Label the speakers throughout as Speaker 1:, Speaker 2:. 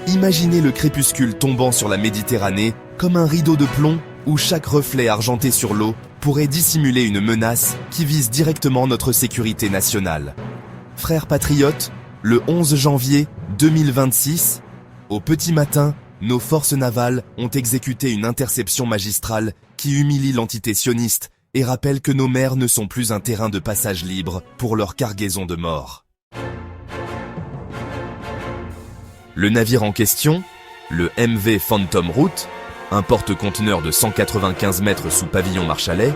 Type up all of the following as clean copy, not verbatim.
Speaker 1: Imaginez le crépuscule tombant sur la Méditerranée comme un rideau de plomb où chaque reflet argenté sur l'eau pourrait dissimuler une menace qui vise directement notre sécurité nationale. Frères patriotes, le 11 janvier 2026, au petit matin, nos forces navales ont exécuté une interception magistrale qui humilie l'entité sioniste et rappelle que nos mers ne sont plus un terrain de passage libre pour leur cargaison de morts. Le navire en question, le MV Phantom Route, un porte-conteneur de 195 mètres sous pavillon marchalais,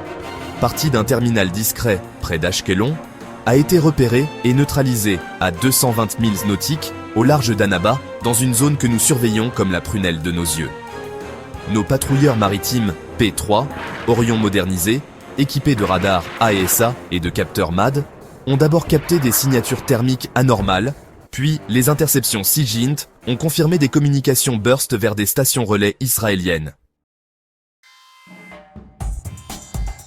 Speaker 1: parti d'un terminal discret près d'Ashkelon, a été repéré et neutralisé à 220 milles nautiques au large d'Annaba, dans une zone que nous surveillons comme la prunelle de nos yeux. Nos patrouilleurs maritimes P3, Orion modernisés, équipés de radars AESA et de capteurs MAD, ont d'abord capté des signatures thermiques anormales, puis les interceptions SIGINT ont confirmé des communications burst vers des stations relais israéliennes.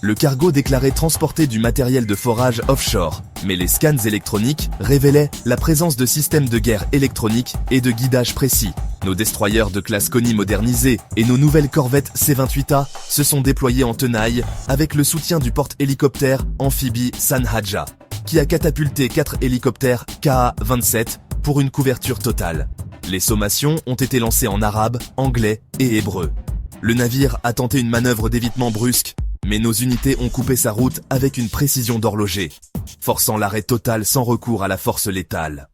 Speaker 1: Le cargo déclarait transporter du matériel de forage offshore, mais les scans électroniques révélaient la présence de systèmes de guerre électroniques et de guidage précis. Nos destroyers de classe Connie modernisés et nos nouvelles corvettes C-28A se sont déployés en tenaille avec le soutien du porte-hélicoptère amphibie Sanhaja, qui a catapulté 4 hélicoptères KA-27 pour une couverture totale. Les sommations ont été lancées en arabe, anglais et hébreu. Le navire a tenté une manœuvre d'évitement brusque, mais nos unités ont coupé sa route avec une précision d'horloger, forçant l'arrêt total sans recours à la force létale.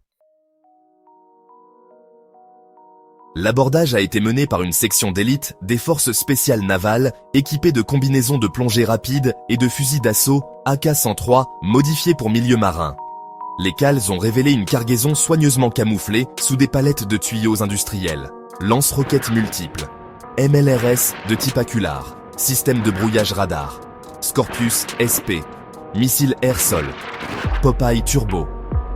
Speaker 1: L'abordage a été mené par une section d'élite des forces spéciales navales équipées de combinaisons de plongée rapide et de fusils d'assaut AK-103 modifiés pour milieu marin. Les cales ont révélé une cargaison soigneusement camouflée sous des palettes de tuyaux industriels, lance-roquettes multiples, MLRS de type Acular, système de brouillage radar, Scorpius SP, missile air-sol, Popeye turbo,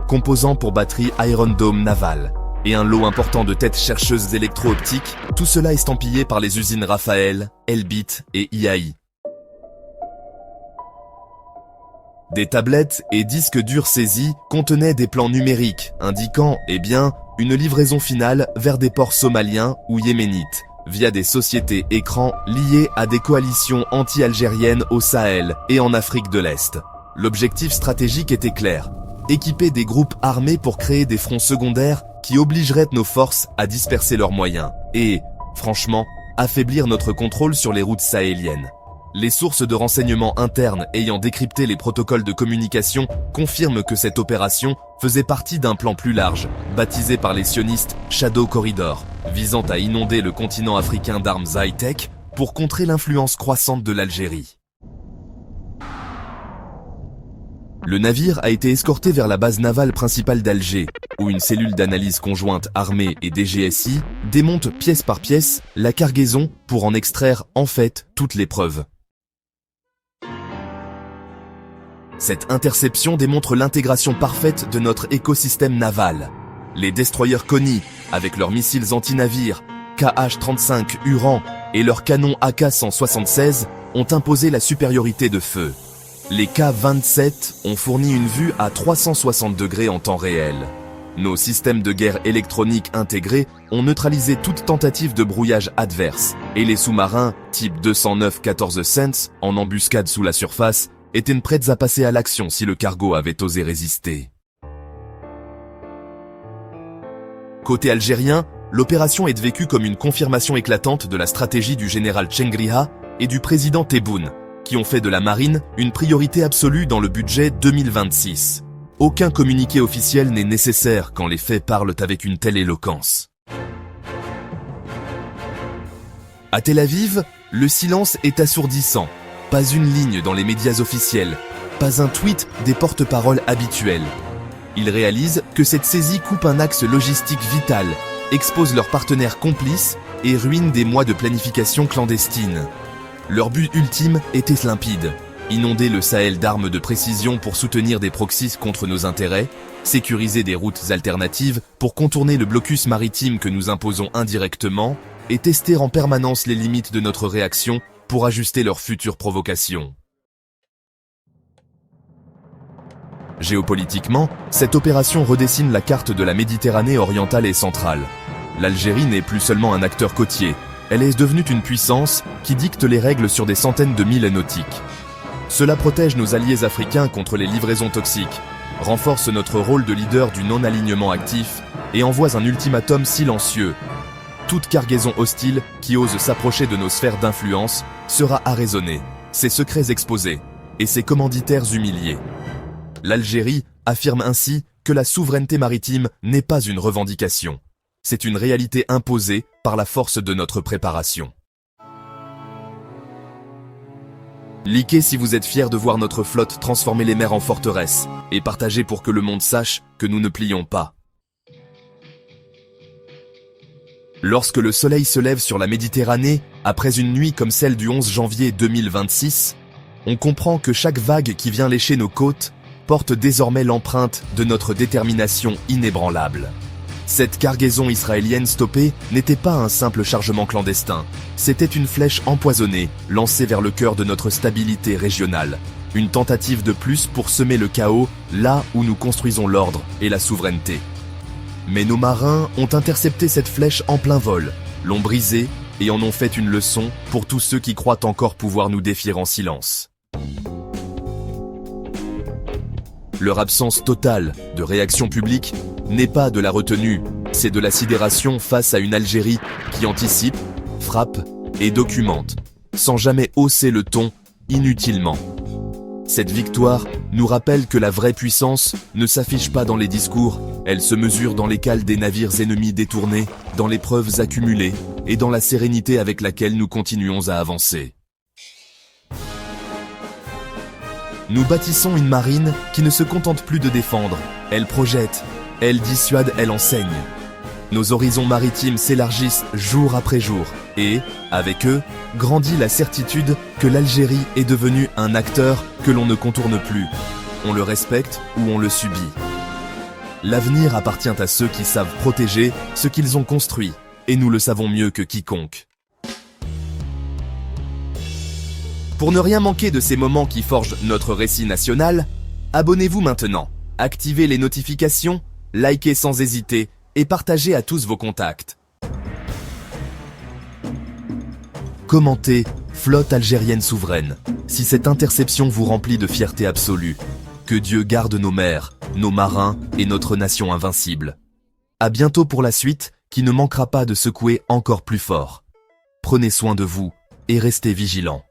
Speaker 1: composants pour batterie Iron Dome navale, et un lot important de têtes chercheuses électro-optiques, tout cela estampillé par les usines Rafael, Elbit et IAI. Des tablettes et disques durs saisis contenaient des plans numériques indiquant, une livraison finale vers des ports somaliens ou yéménites, via des sociétés écrans liées à des coalitions anti-algériennes au Sahel et en Afrique de l'Est. L'objectif stratégique était clair, équiper des groupes armés pour créer des fronts secondaires qui obligeraient nos forces à disperser leurs moyens et, franchement, affaiblir notre contrôle sur les routes sahéliennes. Les sources de renseignements internes ayant décrypté les protocoles de communication confirment que cette opération faisait partie d'un plan plus large, baptisé par les sionistes Shadow Corridor, visant à inonder le continent africain d'armes high-tech pour contrer l'influence croissante de l'Algérie. Le navire a été escorté vers la base navale principale d'Alger, où une cellule d'analyse conjointe armée et DGSI démonte pièce par pièce la cargaison pour en extraire en fait toutes les preuves. Cette interception démontre l'intégration parfaite de notre écosystème naval. Les destroyers Connie, avec leurs missiles anti-navires KH-35 Uran et leurs canons AK-176, ont imposé la supériorité de feu. Les K-27 ont fourni une vue à 360 degrés en temps réel. Nos systèmes de guerre électroniques intégrés ont neutralisé toute tentative de brouillage adverse, et les sous-marins type 209 14 Cents, en embuscade sous la surface, étaient prêts à passer à l'action si le cargo avait osé résister. Côté algérien, l'opération est vécue comme une confirmation éclatante de la stratégie du général Tchengriha et du président Tebboune, qui ont fait de la marine une priorité absolue dans le budget 2026. Aucun communiqué officiel n'est nécessaire quand les faits parlent avec une telle éloquence. À Tel Aviv, le silence est assourdissant. Pas une ligne dans les médias officiels, pas un tweet des porte-paroles habituels. Ils réalisent que cette saisie coupe un axe logistique vital, expose leurs partenaires complices et ruine des mois de planification clandestine. Leur but ultime était limpide, inonder le Sahel d'armes de précision pour soutenir des proxys contre nos intérêts, sécuriser des routes alternatives pour contourner le blocus maritime que nous imposons indirectement, et tester en permanence les limites de notre réaction pour ajuster leurs futures provocations. Géopolitiquement, cette opération redessine la carte de la Méditerranée orientale et centrale. L'Algérie n'est plus seulement un acteur côtier, elle est devenue une puissance qui dicte les règles sur des centaines de milles nautiques. Cela protège nos alliés africains contre les livraisons toxiques, renforce notre rôle de leader du non-alignement actif et envoie un ultimatum silencieux. Toute cargaison hostile qui ose s'approcher de nos sphères d'influence sera arraisonnée, ses secrets exposés et ses commanditaires humiliés. L'Algérie affirme ainsi que la souveraineté maritime n'est pas une revendication. C'est une réalité imposée par la force de notre préparation. Likez si vous êtes fiers de voir notre flotte transformer les mers en forteresses et partagez pour que le monde sache que nous ne plions pas. Lorsque le soleil se lève sur la Méditerranée, après une nuit comme celle du 11 janvier 2026, on comprend que chaque vague qui vient lécher nos côtes porte désormais l'empreinte de notre détermination inébranlable. Cette cargaison israélienne stoppée n'était pas un simple chargement clandestin, c'était une flèche empoisonnée lancée vers le cœur de notre stabilité régionale. Une tentative de plus pour semer le chaos là où nous construisons l'ordre et la souveraineté. Mais nos marins ont intercepté cette flèche en plein vol, l'ont brisée et en ont fait une leçon pour tous ceux qui croient encore pouvoir nous défier en silence. Leur absence totale de réaction publique n'est pas de la retenue, c'est de la sidération face à une Algérie qui anticipe, frappe et documente, sans jamais hausser le ton inutilement. Cette victoire nous rappelle que la vraie puissance ne s'affiche pas dans les discours, elle se mesure dans les cales des navires ennemis détournés, dans les preuves accumulées et dans la sérénité avec laquelle nous continuons à avancer. Nous bâtissons une marine qui ne se contente plus de défendre, elle projette, elle dissuade, elle enseigne. Nos horizons maritimes s'élargissent jour après jour et, avec eux, grandit la certitude que l'Algérie est devenue un acteur que l'on ne contourne plus. On le respecte ou on le subit. L'avenir appartient à ceux qui savent protéger ce qu'ils ont construit, et nous le savons mieux que quiconque. Pour ne rien manquer de ces moments qui forgent notre récit national, abonnez-vous maintenant, activez les notifications, likez sans hésiter et partagez à tous vos contacts. Commentez « Flotte algérienne souveraine » si cette interception vous remplit de fierté absolue. Que Dieu garde nos mers, nos marins et notre nation invincible. À bientôt pour la suite qui ne manquera pas de secouer encore plus fort. Prenez soin de vous et restez vigilants.